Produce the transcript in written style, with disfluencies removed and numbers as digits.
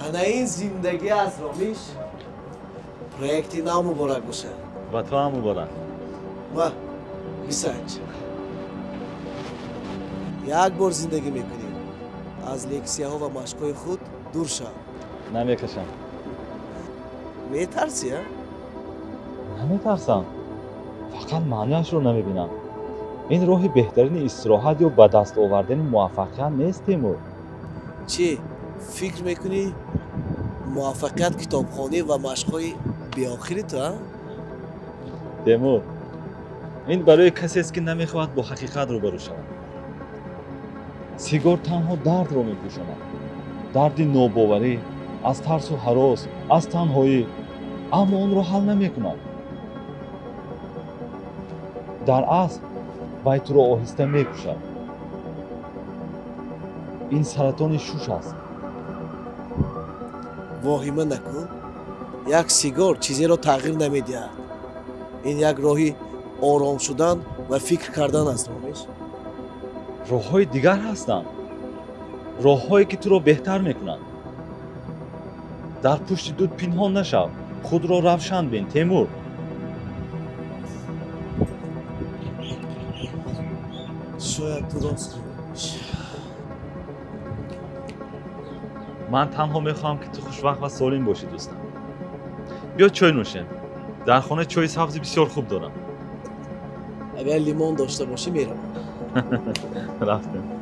انا این زندگی از رامیش پرویکتی نام مبارک باشه و تو هم مبارک و میسنج یک بار زندگی میکنیم از لکسیه ها و مشقای خود دور شو نمیکشم میترسی ها؟ نمیترسم فقط معنیش رو نمیبینم این راه بهترین استراحت یا به دست آوردن موفقیت نیست تیمور چی؟ فکر میکنی موفقیت کتابخوانی و مشقای بیاخری تو ها؟ تیمور این برای کسی است که نمیخواهد با حقیقت روبرو شود سیگار تنها درد رو میپوشاند درد ناباوری از ترس و هراس از تنهایی اما اون رو حل نمیکند در اصل وی تو رو آهسته میکشد این سرطان شوش است واهمه نکن یک سیگار چیزی را تغییر نمیدهد این یک راهی آرام شدن و فکر کردن است رامیش راه‌های دیگر هستند راه‌هایی که تو رو بهتر میکنند در پشت دود پنهان نشو خود را روشن بین تیمور شاید تو راست میگی من تنها میخواهم که تو خوشبخت و سالم باشی دوستم بیا چای نوشیم در خانه چای سبزی بسیار خوب دارم اگر لیمون داشته باشی میرم رفتیم